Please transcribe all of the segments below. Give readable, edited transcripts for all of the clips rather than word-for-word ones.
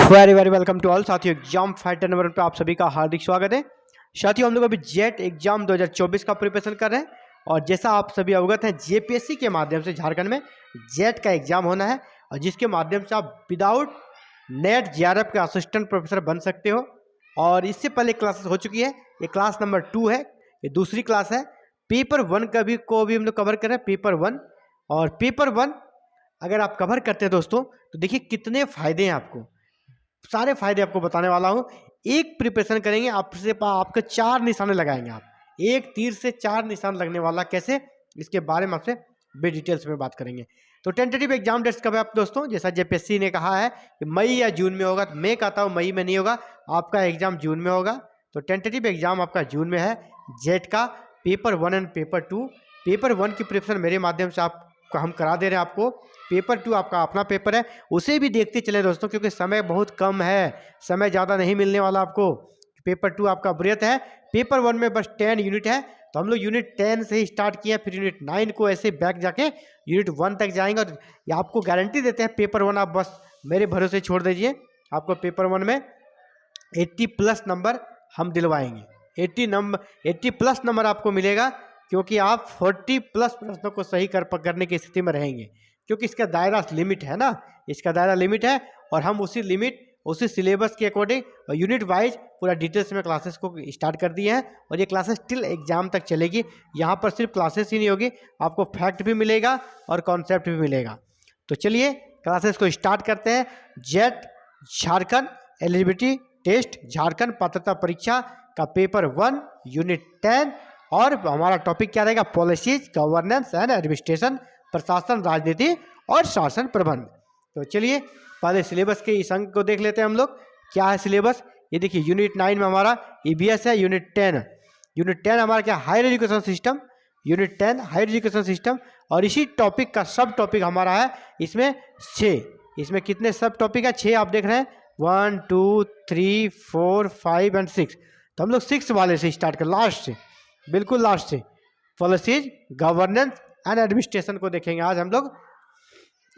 Very very welcome to all साथियों। Exam fighter number 1 पे आप सभी का हार्दिक स्वागत है। साथियों, हम लोग अभी जेट एग्जाम 2024 का प्रिपरेशन कर रहे हैं और जैसा आप सभी अवगत हैं, जेपीएससी के माध्यम से झारखंड में जेट का एग्जाम होना है और जिसके माध्यम से आप विदाउट नेट जेआरएफ के असिस्टेंट प्रोफेसर बन सकते हो। और इससे पहले क्लासेस हो चुकी है, ये क्लास नंबर 2 है, ये दूसरी क्लास है। पेपर 1 को भी हम लोग कवर कर रहे हैं, पेपर 1। और पेपर 1 अगर आप कवर करते हैं दोस्तों तो देखिए कितने फ़ायदे हैं, आपको सारे फायदे आपको बताने वाला हूँ। एक प्रिपरेशन करेंगे, आपसे आपके 4 निशाने लगाएंगे, आप एक तीर से 4 निशान लगने वाला कैसे, इसके बारे में आपसे बे डिटेल्स में बात करेंगे। तो टेंटेटिव एग्जाम डेट्स कब है आप दोस्तों? जैसा जेपीएससी ने कहा है कि मई या जून में होगा, तो मैं कहता हूँ मई में नहीं होगा, आपका एग्जाम जून में होगा। तो टेंटेटिव एग्जाम आपका जून में है जेट का, पेपर 1 एंड पेपर 2। पेपर 1 की प्रिपरेशन मेरे माध्यम से आपको हम करा दे रहे हैं आपको। पेपर 2 आपका अपना पेपर है, उसे भी देखते चले दोस्तों, क्योंकि समय बहुत कम है, समय ज़्यादा नहीं मिलने वाला आपको। पेपर 2 आपका वृहत है, पेपर 1 में बस 10 यूनिट है, तो हम लोग यूनिट 10 से ही स्टार्ट किया, फिर यूनिट 9 को ऐसे बैक जाके यूनिट 1 तक जाएंगे। और ये आपको गारंटी देते हैं पेपर 1 आप बस मेरे भरोसे छोड़ दीजिए, आपको पेपर 1 में 80+ नंबर हम दिलवाएंगे। 80+ नंबर आपको मिलेगा, क्योंकि आप 40+ प्रश्नों को सही करने की स्थिति में रहेंगे, क्योंकि इसका दायरा लिमिट है ना, इसका दायरा लिमिट है। और हम उसी सिलेबस के अकॉर्डिंग यूनिट वाइज पूरा डिटेल्स में क्लासेस को स्टार्ट कर दिए हैं और ये क्लासेस टिल एग्जाम तक चलेगी। यहाँ पर सिर्फ क्लासेस ही नहीं होगी, आपको फैक्ट भी मिलेगा और कॉन्सेप्ट भी मिलेगा। तो चलिए क्लासेस को स्टार्ट करते हैं। JET Jharkhand eligibility test, Jharkhand पात्रता परीक्षा का पेपर 1 यूनिट 10। और हमारा टॉपिक क्या रहेगा? पॉलिसीज, गवर्नेंस एंड एडमिनिस्ट्रेशन, प्रशासन, राजनीति और शासन प्रबंध। तो चलिए पहले सिलेबस के इस अंक को देख लेते हैं हम लोग। क्या है सिलेबस? ये देखिए यूनिट 9 में हमारा ईबीएस है। यूनिट 10 हमारा क्या? Higher education system. Unit 10 higher education system. और इसी टॉपिक का सब टॉपिक हमारा है इसमें 6। इसमें कितने सब टॉपिक है? 6 आप देख रहे हैं, 1 2 3 4 5 एंड 6। तो हम लोग 6 वाले से स्टार्ट कर, लास्ट से, बिल्कुल लास्ट से पॉलिसीज, गवर्नेंस एंड एडमिनिस्ट्रेशन को देखेंगे आज हम लोग।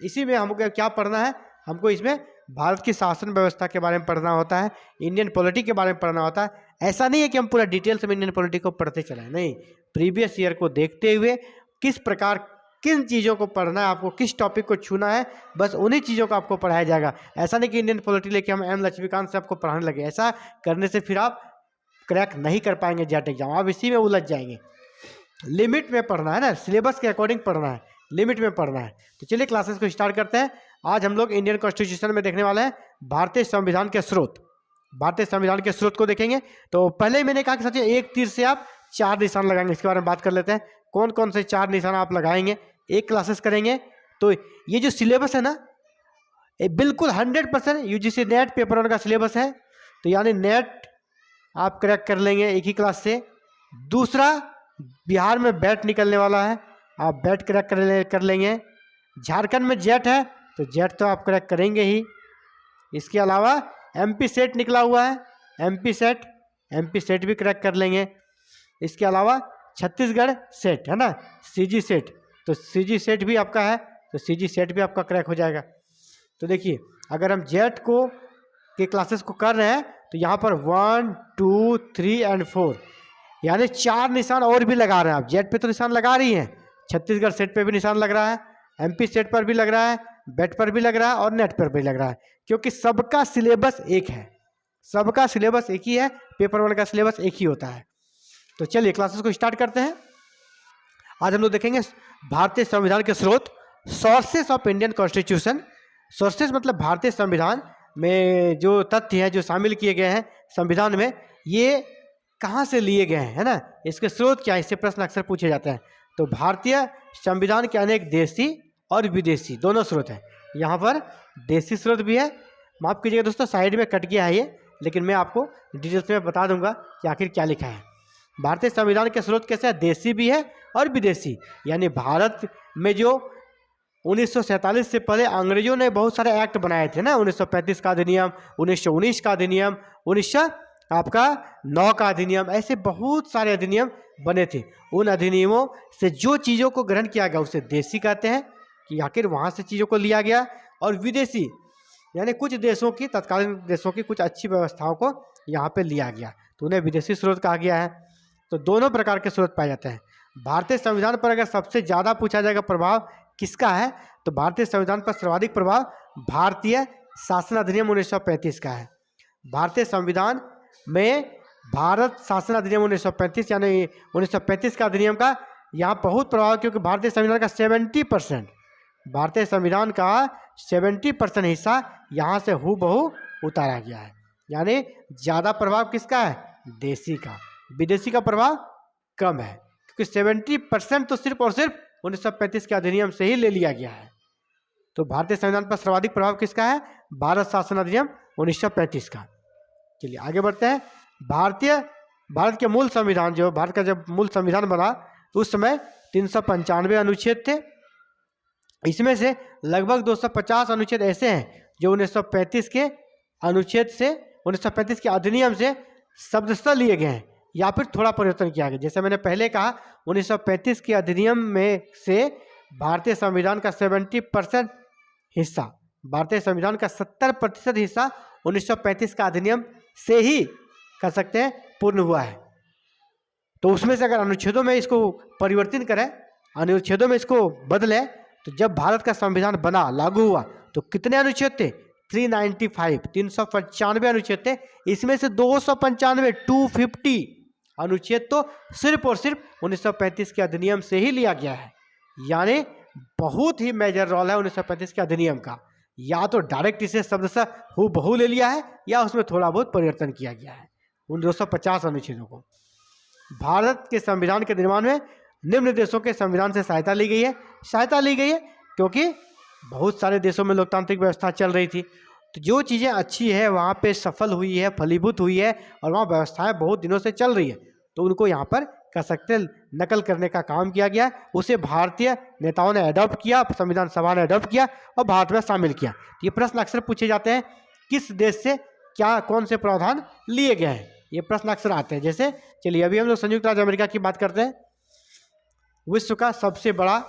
इसी में हमको क्या पढ़ना है? हमको इसमें भारत की शासन व्यवस्था के बारे में पढ़ना होता है, इंडियन पॉलिटी के बारे में पढ़ना होता है। ऐसा नहीं है कि हम पूरा डिटेल्स में इंडियन पॉलिटी को पढ़ते चले, नहीं, प्रीवियस ईयर को देखते हुए किस प्रकार किन चीज़ों को पढ़ना है, आपको किस टॉपिक को छूना है, बस उन्हीं चीज़ों को आपको पढ़ाया जाएगा। ऐसा नहीं कि इंडियन पॉलिटी लेके हम एम लक्ष्मीकांत से आपको पढ़ाने लगे, ऐसा करने से फिर आप क्रैक नहीं कर पाएंगे जेट एग्जाम, आप इसी में उलझ जाएंगे। लिमिट में पढ़ना है ना, सिलेबस के अकॉर्डिंग पढ़ना है, लिमिट में पढ़ना है। तो चलिए क्लासेस को स्टार्ट करते हैं। आज हम लोग इंडियन कॉन्स्टिट्यूशन में देखने वाले हैं भारतीय संविधान के स्रोत। भारतीय संविधान के स्रोत को देखेंगे। तो पहले ही मैंने कहा कि साथियों एक तीर से आप 4 निशान लगाएंगे, इसके बारे में बात कर लेते हैं। कौन कौन से 4 निशान आप लगाएंगे, एक क्लासेस करेंगे। तो ये जो सिलेबस है ना, ये बिल्कुल 100% यूजीसी नेट पेपर 1 का सिलेबस है। तो यानी नेट आप क्रैक कर लेंगे एक ही क्लास से। दूसरा, बिहार में बैट निकलने वाला है, आप बैट क्रैक कर लेंगे। झारखंड में जेट है, तो जेट तो आप क्रैक करेंगे ही। इसके अलावा एमपी सेट निकला हुआ है, एमपी सेट भी क्रैक कर लेंगे। इसके अलावा छत्तीसगढ़ सेट है ना, सीजी सेट, तो सीजी सेट भी आपका है, तो सीजी सेट भी आपका क्रैक हो जाएगा। तो देखिए अगर हम जेट को के क्लासेस को कर रहे हैं तो यहाँ पर 1 2 3 एंड 4 यानी 4 निशान और भी लगा रहे हैं आप। जेट पे तो निशान लगा रही हैं, छत्तीसगढ़ सेट पे भी निशान लग रहा है, एमपी सेट पर भी लग रहा है, बेट पर भी लग रहा है और नेट पर भी लग रहा है, क्योंकि सबका सिलेबस एक है, सबका सिलेबस एक ही है, पेपर 1 का सिलेबस एक ही होता है। तो चलिए क्लासेस को स्टार्ट करते हैं। आज हम लोग देखेंगे भारतीय संविधान के स्रोत, sources of Indian constitution. Sources मतलब भारतीय संविधान में जो तथ्य हैं जो शामिल किए गए हैं संविधान में, ये कहाँ से लिए गए हैं, है ना, इसके स्रोत क्या है, इससे प्रश्न अक्सर पूछे जाते हैं। तो भारतीय संविधान के अनेक देशी और विदेशी दोनों स्रोत हैं। यहाँ पर देशी स्रोत भी है, माफ़ कीजिएगा दोस्तों साइड में कट गया है ये, लेकिन मैं आपको डिटेल्स में बता दूंगा कि आखिर क्या लिखा है। भारतीय संविधान के स्रोत कैसे है? देशी भी है और विदेशी। यानी भारत में जो 1947 से पहले अंग्रेजों ने बहुत सारे एक्ट बनाए थे ना, 1935 का अधिनियम, 1919 का अधिनियम, 1909 का अधिनियम, ऐसे बहुत सारे अधिनियम बने थे। उन अधिनियमों से जो चीज़ों को ग्रहण किया गया उसे देशी कहते हैं, कि आखिर वहाँ से चीज़ों को लिया गया। और विदेशी यानी कुछ देशों की, तत्कालीन देशों की कुछ अच्छी व्यवस्थाओं को यहाँ पे लिया गया, तो उन्हें विदेशी स्रोत कहा गया है। तो दोनों प्रकार के स्रोत पाए जाते हैं। भारतीय संविधान पर अगर सबसे ज़्यादा पूछा जाएगा प्रभाव किसका है, तो भारतीय संविधान पर सर्वाधिक प्रभाव भारतीय शासन अधिनियम 1935 का है। भारतीय संविधान में भारत शासन अधिनियम 1935 यानी 1935 का अधिनियम का यहाँ बहुत प्रभाव, क्योंकि भारतीय संविधान का 70% भारतीय संविधान का 70% हिस्सा यहाँ से हूबहू उतारा गया है। यानी ज़्यादा प्रभाव किसका है, देशी का, विदेशी का प्रभाव कम है, क्योंकि 70% तो सिर्फ और सिर्फ 1935 के अधिनियम से ही ले लिया गया है। तो भारतीय संविधान पर सर्वाधिक प्रभाव किसका है, भारत शासन अधिनियम 1935 का। चलिए आगे बढ़ते हैं। भारत के मूल संविधान, जो भारत का जब मूल संविधान बना तो उस समय 395 अनुच्छेद थे। इसमें से लगभग 250 अनुच्छेद ऐसे हैं जो 1935 के अनुच्छेद से, 1935 के अधिनियम से शब्दशः लिए गए हैं या फिर थोड़ा परिवर्तन किया गया। जैसे मैंने पहले कहा, 1935 के अधिनियम में से भारतीय संविधान का 70% हिस्सा, भारतीय संविधान का 70% हिस्सा 1935 का अधिनियम से ही कर सकते हैं पूर्ण हुआ है। तो उसमें से अगर अनुच्छेदों में इसको परिवर्तन करें, अनुच्छेदों में इसको बदलें, तो जब भारत का संविधान बना, लागू हुआ, तो कितने अनुच्छेद थे, 395 अनुच्छेद थे। इसमें से 250 अनुच्छेद तो सिर्फ और सिर्फ 1935 के अधिनियम से ही लिया गया है। यानी बहुत ही मेजर रोल है 1935 के अधिनियम का। या तो डायरेक्ट इसे शब्दशः हूबहू ले लिया है या उसमें थोड़ा बहुत परिवर्तन किया गया है उन 250 अनुच्छेदों को। भारत के संविधान के निर्माण में निम्न देशों के संविधान से सहायता ली गई है, क्योंकि बहुत सारे देशों में लोकतांत्रिक व्यवस्था चल रही थी। तो जो चीज़ें अच्छी है वहाँ पे सफल हुई है, फलीभूत हुई है, और वहाँ व्यवस्थाएं बहुत दिनों से चल रही है, तो उनको यहाँ पर कह सकते नकल करने का काम किया गया। उसे भारतीय नेताओं ने अडॉप्ट किया, संविधान सभा ने अडॉप्ट किया और भारत में शामिल किया। तो ये प्रश्न अक्सर पूछे जाते हैं, किस देश से क्या कौन से प्रावधान लिए गए हैं, ये प्रश्न अक्सर आते हैं। जैसे चलिए अभी हम लोग संयुक्त राज्य अमेरिका की बात करते हैं। विश्व का सबसे बड़ा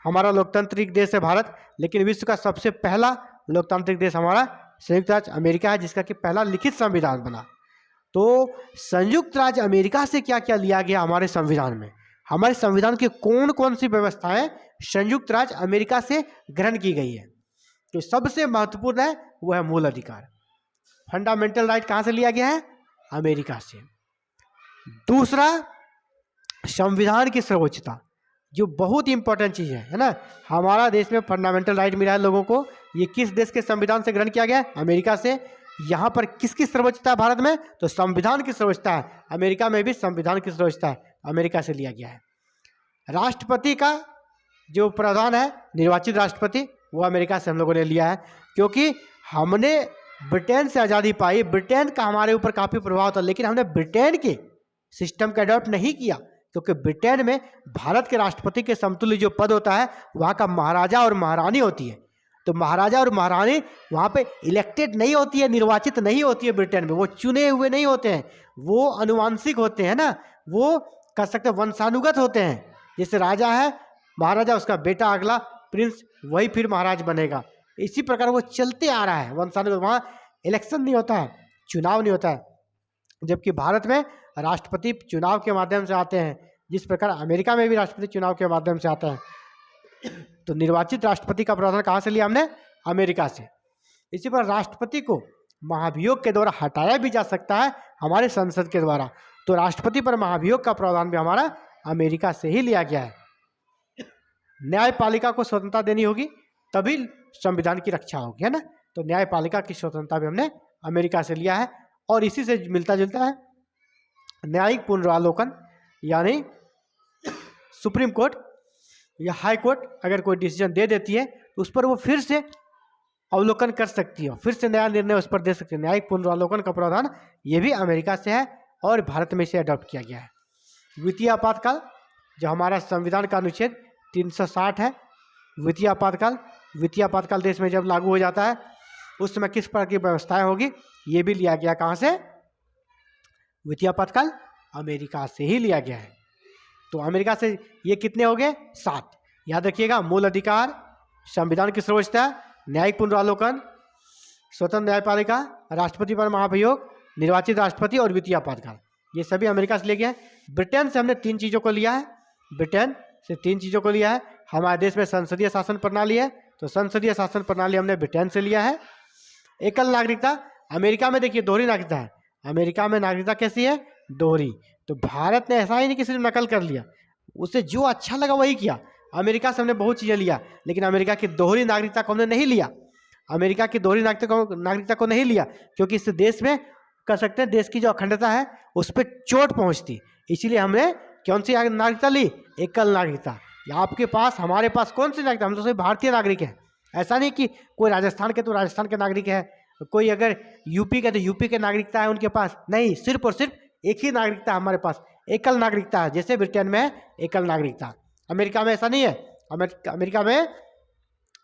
हमारा लोकतांत्रिक देश है भारत, लेकिन विश्व का सबसे पहला लोकतांत्रिक देश हमारा संयुक्त राज्य अमेरिका है, जिसका कि पहला लिखित संविधान बना। तो संयुक्त राज्य अमेरिका से क्या क्या लिया गया हमारे संविधान में, हमारे संविधान की कौन कौन सी व्यवस्थाएं संयुक्त राज्य अमेरिका से ग्रहण की गई है। तो सबसे महत्वपूर्ण है वह है मूल अधिकार, फंडामेंटल राइट कहाँ से लिया गया है, अमेरिका से। दूसरा, संविधान की सर्वोच्चता, जो बहुत ही इंपॉर्टेंट चीज़ है ना। हमारा देश में फंडामेंटल राइट मिला है लोगों को, ये किस देश के संविधान से ग्रहण किया गया है, अमेरिका से। यहाँ पर किसकी सर्वोच्चता है भारत में, तो संविधान की सर्वोच्चता है। अमेरिका में भी संविधान की सर्वोच्चता है, अमेरिका से लिया गया है। राष्ट्रपति का जो प्रावधान है, निर्वाचित राष्ट्रपति, वो अमेरिका से हम लोगों ने लिया है, क्योंकि हमने ब्रिटेन से आज़ादी पाई, ब्रिटेन का हमारे ऊपर काफ़ी प्रभाव था, लेकिन हमने ब्रिटेन के सिस्टम का अडॉप्ट नहीं किया, क्योंकि ब्रिटेन में भारत के राष्ट्रपति के समतुल्य जो पद होता है वहाँ का महाराजा और महारानी होती है। तो महाराजा और महारानी वहाँ पे इलेक्टेड नहीं होती है, निर्वाचित नहीं होती है ब्रिटेन में, वो चुने हुए नहीं होते हैं, वो अनुवांशिक होते हैं ना, वो कह सकते हैं वंशानुगत होते हैं। जैसे राजा है, महाराजा, उसका बेटा अगला प्रिंस, वही फिर महाराज बनेगा। इसी प्रकार वो चलते आ रहा है वंशानुगत। वहाँ इलेक्शन नहीं होता है, चुनाव नहीं होता है, जबकि भारत में राष्ट्रपति चुनाव के माध्यम से आते हैं, जिस प्रकार अमेरिका में भी राष्ट्रपति चुनाव के माध्यम से आता है। तो निर्वाचित राष्ट्रपति का प्रावधान कहाँ से लिया हमने, अमेरिका से। इसी पर राष्ट्रपति को महाभियोग के द्वारा हटाया भी जा सकता है हमारे संसद के द्वारा। तो राष्ट्रपति पर महाभियोग का प्रावधान भी हमारा अमेरिका से ही लिया गया है। न्यायपालिका को स्वतंत्रता देनी होगी तभी संविधान की रक्षा होगी, है ना। तो न्यायपालिका की स्वतंत्रता भी हमने अमेरिका से लिया है। और इसी से मिलता जुलता है न्यायिक पुनरावलोकन, यानी सुप्रीम कोर्ट या हाई कोर्ट अगर कोई डिसीजन दे देती है तो उस पर वो फिर से अवलोकन कर सकती है, फिर से नया निर्णय उस पर दे सकती है। न्यायिक पुनरावलोकन का प्रावधान ये भी अमेरिका से है और भारत में इसे अडॉप्ट किया गया है। वित्तीय आपातकाल, जो हमारा संविधान का अनुच्छेद 360 है, वित्तीय आपातकाल देश में जब लागू हो जाता है उस समय किस प्रकार की व्यवस्थाएं होगी, ये भी लिया गया कहाँ से, वित्तीय आपातकाल अमेरिका से ही लिया गया है। तो अमेरिका से ये कितने हो गए, 7। याद रखिएगा, मूल अधिकार, संविधान की सर्वोच्चता, न्यायिक पुनरावलोकन, स्वतंत्र न्यायपालिका, राष्ट्रपति पर महाभियोग, निर्वाचित राष्ट्रपति और वित्तीय आपातकाल, ये सभी अमेरिका से ले गया है। ब्रिटेन से हमने 3 चीज़ों को लिया है, ब्रिटेन से 3 चीज़ों को लिया है। हमारे देश में संसदीय शासन प्रणाली है, तो संसदीय शासन प्रणाली हमने ब्रिटेन से लिया है। एकल नागरिकता, अमेरिका में देखिए दोहरी नागरिकता है, अमेरिका में नागरिकता कैसी है, दोहरी। तो भारत ने ऐसा ही नहीं कि सिर्फ नकल कर लिया, उसे जो अच्छा लगा वही किया। अमेरिका से हमने बहुत चीज़ें लिया, लेकिन अमेरिका की दोहरी नागरिकता को हमने नहीं लिया, अमेरिका की दोहरी नागरिकता को नहीं लिया, क्योंकि इस देश में कर सकते हैं देश की जो अखंडता है उस पर चोट पहुंचती, इसीलिए हमने कौन सी नागरिकता ली, एकल नागरिकता। आपके पास हमारे पास कौन सी नागरिकता, हम तो सभी भारतीय नागरिक हैं। ऐसा नहीं कि कोई राजस्थान के तो राजस्थान के नागरिक है, कोई अगर यूपी के तो यूपी के नागरिकता है उनके पास, नहीं, सिर्फ और सिर्फ एक ही नागरिकता हमारे पास, एकल नागरिकता है। जैसे ब्रिटेन में है एकल नागरिकता, अमेरिका में ऐसा नहीं है। अमेरिका में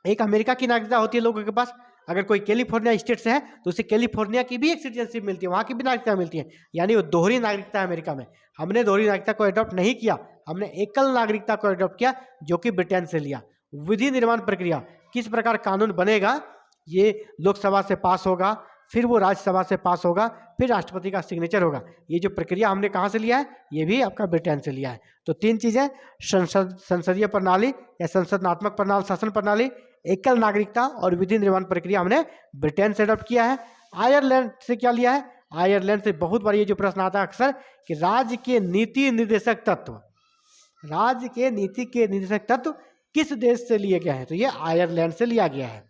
एक अमेरिका की नागरिकता होती है लोगों के पास, अगर कोई कैलिफोर्निया स्टेट से है तो उसे कैलिफोर्निया की भी एक सिटीजनशिप मिलती है, वहाँ की भी नागरिकता मिलती है, यानी वो दोहरी नागरिकता है अमेरिका में। हमने दोहरी नागरिकता को अडॉप्ट नहीं किया, हमने एकल नागरिकता को अडॉप्ट किया, जो कि ब्रिटेन से लिया। विधि निर्माण प्रक्रिया, किस प्रकार कानून बनेगा, ये लोकसभा से पास होगा, फिर वो राज्यसभा से पास होगा, फिर राष्ट्रपति का सिग्नेचर होगा। ये जो प्रक्रिया हमने कहाँ से लिया है, ये भी आपका ब्रिटेन से लिया है। तो 3 चीज़ें, संसदीय प्रणाली या संसदनात्मक प्रणाली, शासन प्रणाली, एकल नागरिकता और विधि निर्माण प्रक्रिया हमने ब्रिटेन से अडॉप्ट किया है। आयरलैंड से क्या लिया है, आयरलैंड से बहुत बार ये जो प्रश्न आता है अक्सर कि राज्य के नीति निर्देशक तत्व, राज्य के नीति के निर्देशक तत्व किस देश से लिए गए हैं, तो ये आयरलैंड से लिया गया है।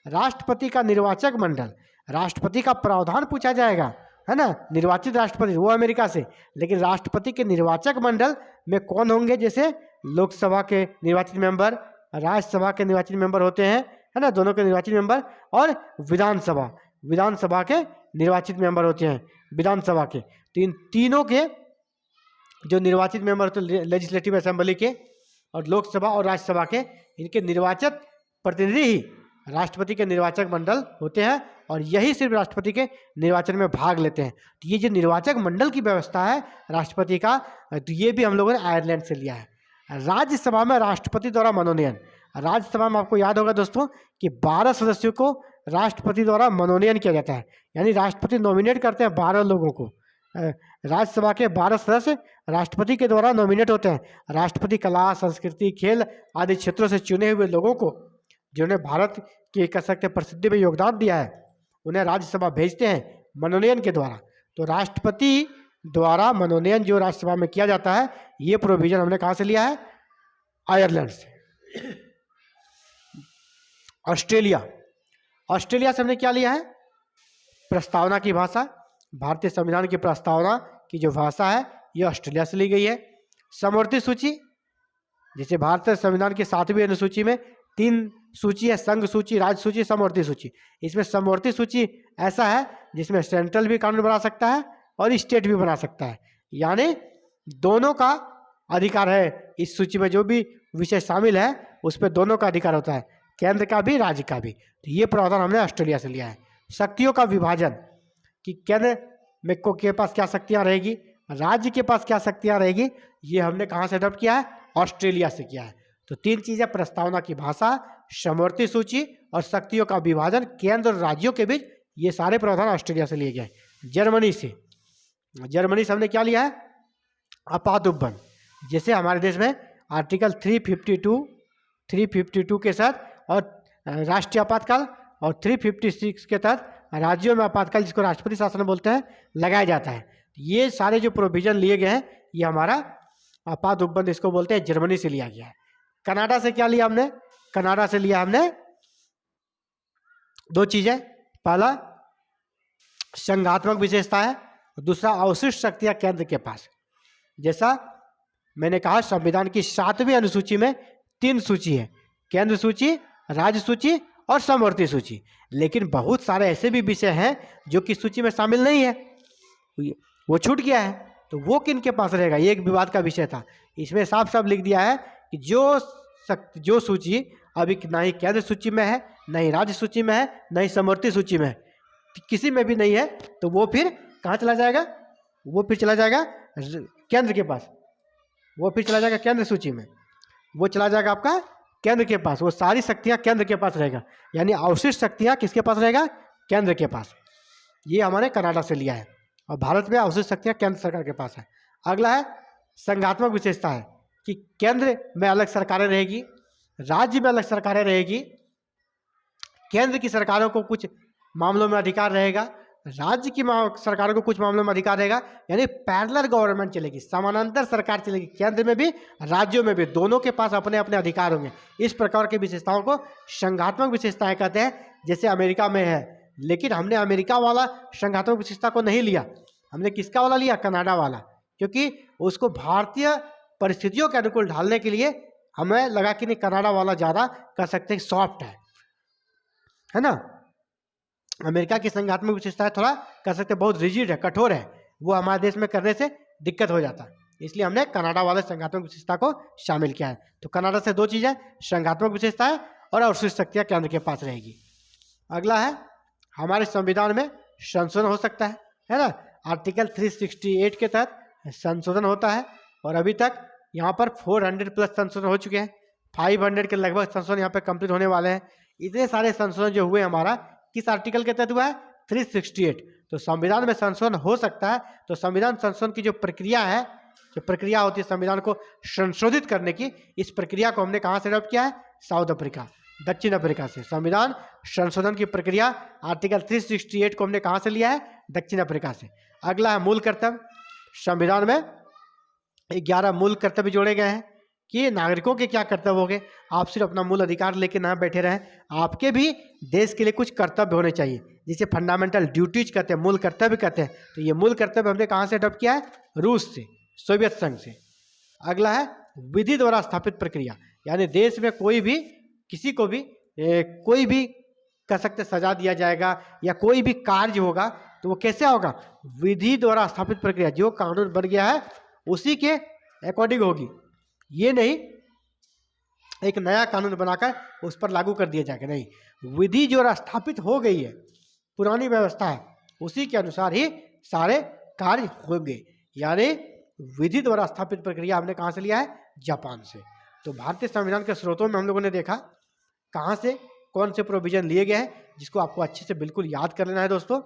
राष्ट्रपति का निर्वाचक मंडल, राष्ट्रपति का प्रावधान पूछा जाएगा, है ना, निर्वाचित राष्ट्रपति वो अमेरिका से, लेकिन राष्ट्रपति के निर्वाचक मंडल में कौन होंगे, जैसे लोकसभा के निर्वाचित मेंबर, राज्यसभा के निर्वाचित मेंबर होते हैं, है ना, दोनों के निर्वाचित मेंबर, और विधानसभा के निर्वाचित मेंबर होते हैं, विधानसभा के। तो इन तीनों के जो निर्वाचित मेंबर होते हैं लेजिस्लेटिव असेंबली के, और लोकसभा और राज्यसभा के, इनके निर्वाचित प्रतिनिधि ही राष्ट्रपति के निर्वाचक मंडल होते हैं, और यही सिर्फ राष्ट्रपति के निर्वाचन में भाग लेते हैं। तो ये जो निर्वाचक मंडल की व्यवस्था है राष्ट्रपति का, तो ये भी हम लोगों ने आयरलैंड से लिया है। राज्यसभा में राष्ट्रपति द्वारा मनोनयन, राज्यसभा में आपको याद होगा दोस्तों कि 12 सदस्यों को राष्ट्रपति द्वारा मनोनयन किया जाता है, यानी राष्ट्रपति नॉमिनेट करते हैं 12 लोगों को। राज्यसभा के 12 सदस्य राष्ट्रपति के द्वारा नॉमिनेट होते हैं। राष्ट्रपति कला, संस्कृति, खेल आदि क्षेत्रों से चुने हुए लोगों को, जिन्होंने भारत की कह सकते प्रसिद्धि में योगदान दिया है, उन्हें राज्यसभा भेजते हैं मनोनयन के द्वारा। तो राष्ट्रपति द्वारा मनोनयन जो राज्यसभा में किया जाता है, ये प्रोविजन हमने कहाँ से लिया है, आयरलैंड से। ऑस्ट्रेलिया से हमने क्या लिया है, प्रस्तावना की भाषा, भारतीय संविधान की प्रस्तावना की जो भाषा है ये ऑस्ट्रेलिया से ली गई है। समवर्ती सूची, जैसे भारतीय संविधान की 7वीं अनुसूची में 3 सूची है, संघ सूची, राज्य सूची, समवर्ती सूची। इसमें समवर्ती सूची ऐसा है जिसमें सेंट्रल भी कानून बना सकता है और स्टेट भी बना सकता है, यानी दोनों का अधिकार है। इस सूची में जो भी विषय शामिल है उस पर दोनों का अधिकार होता है, केंद्र का भी, राज्य का भी। तो ये प्रावधान हमने ऑस्ट्रेलिया से लिया है। शक्तियों का विभाजन, कि केंद्र में के पास क्या शक्तियाँ रहेगी, राज्य के पास क्या शक्तियाँ रहेगी, ये हमने कहाँ से अडॉप्ट किया है, ऑस्ट्रेलिया से किया है। तो 3 चीज़ें, प्रस्तावना की भाषा, समवर्ती सूची और शक्तियों का विभाजन केंद्र और राज्यों के बीच, ये सारे प्रावधान ऑस्ट्रेलिया से लिए गए। जर्मनी से हमने क्या लिया है, आपात उपबंध। जैसे हमारे देश में आर्टिकल 352 के साथ और राष्ट्रीय आपातकाल, और 356 के तहत राज्यों में आपातकाल, जिसको राष्ट्रपति शासन बोलते हैं, लगाया जाता है। ये सारे जो प्रोविजन लिए गए हैं, ये हमारा आपात उपबंध इसको बोलते हैं, जर्मनी से लिया गया है। कनाडा से क्या लिया हमने, कनाडा से लिया हमने 2 चीजें, पहला संघात्मक विशेषता है, दूसरा अवशिष्ट शक्तियां केंद्र के पास। जैसा मैंने कहा संविधान की 7वीं अनुसूची में 3 सूची है, केंद्र सूची, राज्य सूची और समवर्ती सूची। लेकिन बहुत सारे ऐसे भी विषय हैं जो कि सूची में शामिल नहीं है, वो छूट गया है, तो वो किन के पास रहेगा, ये एक विवाद का विषय था। इसमें साफ साफ लिख दिया है कि जो सूची अभी ना ही केंद्र सूची में है, न ही राज्य सूची में है, न ही समवर्ती सूची में है, किसी में भी नहीं है, तो वो फिर कहाँ चला जाएगा, वो फिर चला जाएगा केंद्र के पास, वो फिर चला जाएगा केंद्र सूची में, वो चला जाएगा आपका केंद्र के पास। वो सारी शक्तियाँ केंद्र के पास रहेगा, यानी अवशिष्ट शक्तियाँ किसके पास रहेगा, केंद्र के पास। ये हमारे कनाडा से लिया है। और भारत में अवशिष्ट शक्तियाँ केंद्र सरकार के पास है। अगला है संघात्मक विशेषता है कि केंद्र में अलग सरकारें रहेगी, राज्य में अलग सरकारें रहेगी। केंद्र की सरकारों को कुछ मामलों में अधिकार रहेगा, राज्य की सरकारों को कुछ मामलों में अधिकार रहेगा। यानी पैरेलल गवर्नमेंट चलेगी, समानांतर सरकार चलेगी, केंद्र में भी राज्यों में भी, दोनों के पास अपने अपने अधिकार होंगे। इस प्रकार की विशेषताओं को संघात्मक विशेषताएं कहते हैं, जैसे अमेरिका में है। लेकिन हमने अमेरिका वाला संघात्मक विशेषता को नहीं लिया, हमने किसका वाला लिया? कनाडा वाला, क्योंकि उसको भारतीय परिस्थितियों के अनुकूल ढालने के लिए हमें लगा कि नहीं, कनाडा वाला ज़्यादा कर सकते हैं, सॉफ्ट है ना। अमेरिका की संघात्मक विशेषताएं थोड़ा कर सकते हैं, बहुत रिजिड है, कठोर है, वो हमारे देश में करने से दिक्कत हो जाता है। इसलिए हमने कनाडा वाले संघात्मक विशेषता को शामिल किया है। तो कनाडा से दो चीज़ें, संघात्मक विशेषताएं और अवशिष्ट शक्तियां केंद्र के पास रहेगी। अगला है हमारे संविधान में संशोधन हो सकता है ना। आर्टिकल 368 के तहत संशोधन होता है और अभी तक यहाँ पर 400 प्लस संशोधन हो चुके हैं, 500 के लगभग संशोधन यहाँ पे कंप्लीट होने वाले हैं। इतने सारे संशोधन जो हुए हमारा किस आर्टिकल के तहत हुआ है? 368। तो संविधान में संशोधन हो सकता है। तो संविधान संशोधन की जो प्रक्रिया है, जो प्रक्रिया होती है संविधान को संशोधित करने की, इस प्रक्रिया को हमने कहाँ से अडॉप्ट किया है? साउथ अफ्रीका, दक्षिण अफ्रीका से। संविधान संशोधन की प्रक्रिया आर्टिकल 368 को हमने कहाँ से लिया है? दक्षिण अफ्रीका से। अगला है मूल कर्तव्य। संविधान में 11 मूल कर्तव्य जोड़े गए हैं कि नागरिकों के क्या कर्तव्य होंगे। आप सिर्फ अपना मूल अधिकार लेके ना बैठे रहें, आपके भी देश के लिए कुछ कर्तव्य होने चाहिए, जिसे फंडामेंटल ड्यूटीज कहते हैं, मूल कर्तव्य कहते हैं। तो ये मूल कर्तव्य हमने कहाँ से अडॉप्ट किया है? रूस से, सोवियत संघ से। अगला है विधि द्वारा स्थापित प्रक्रिया, यानी देश में कोई भी किसी को भी कोई भी कर सकते सजा दिया जाएगा या कोई भी कार्य होगा तो वो कैसे होगा? विधि द्वारा स्थापित प्रक्रिया, जो कानून बन गया है उसी के अकॉर्डिंग होगी। ये नहीं एक नया कानून बनाकर उस पर लागू कर दिया जाएगा, नहीं, विधि जो स्थापित हो गई है, पुरानी व्यवस्था है, उसी के अनुसार ही सारे कार्य होंगे। यानी विधि द्वारा स्थापित प्रक्रिया हमने कहाँ से लिया है? जापान से। तो भारतीय संविधान के स्रोतों में हम लोगों ने देखा कहाँ से कौन से प्रोविजन लिए गए हैं, जिसको आपको अच्छे से बिल्कुल याद कर लेना है दोस्तों,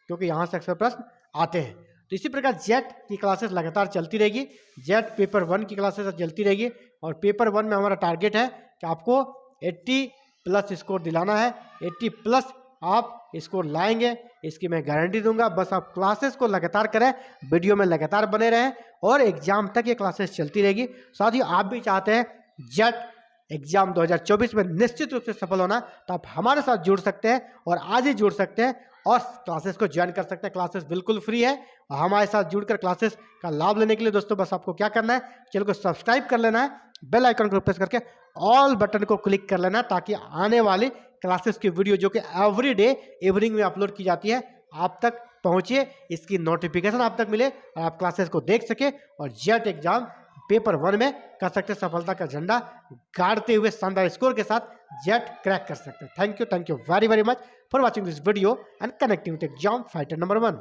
क्योंकि यहाँ से अक्सर प्रश्न आते हैं। तो इसी प्रकार जेट की क्लासेस लगातार चलती रहेगी। जेट पेपर 1 की क्लासेस चलती रहेगी और पेपर 1 में हमारा टारगेट है कि आपको 80 प्लस स्कोर दिलाना है। 80 प्लस आप स्कोर लाएंगे, इसकी मैं गारंटी दूंगा। बस आप क्लासेस को लगातार करें, वीडियो में लगातार बने रहें और एग्जाम तक ये क्लासेस चलती रहेगी। साथ ही आप भी चाहते हैं जेट एग्जाम 2024 में निश्चित रूप से सफल होना, तो आप हमारे साथ जुड़ सकते हैं और आज ही जुड़ सकते हैं और क्लासेस को ज्वाइन कर सकते हैं। क्लासेस बिल्कुल फ्री है और हमारे साथ जुड़कर क्लासेस का लाभ लेने के लिए दोस्तों बस आपको क्या करना है, चैनल को सब्सक्राइब कर लेना है, बेल आइकन को प्रेस करके ऑल बटन को क्लिक कर लेना, ताकि आने वाली क्लासेस की वीडियो जो कि एवरी डे इवनिंग में अपलोड की जाती है आप तक पहुंचे, इसकी नोटिफिकेशन आप तक मिले और आप क्लासेस को देख सके और जेट एग्जाम पेपर 1 में कर सकते सफलता का झंडा गाड़ते हुए शानदार स्कोर के साथ जेट क्रैक कर सकते हैं। Thank you very very much for watching this video and connecting with exam fighter number 1।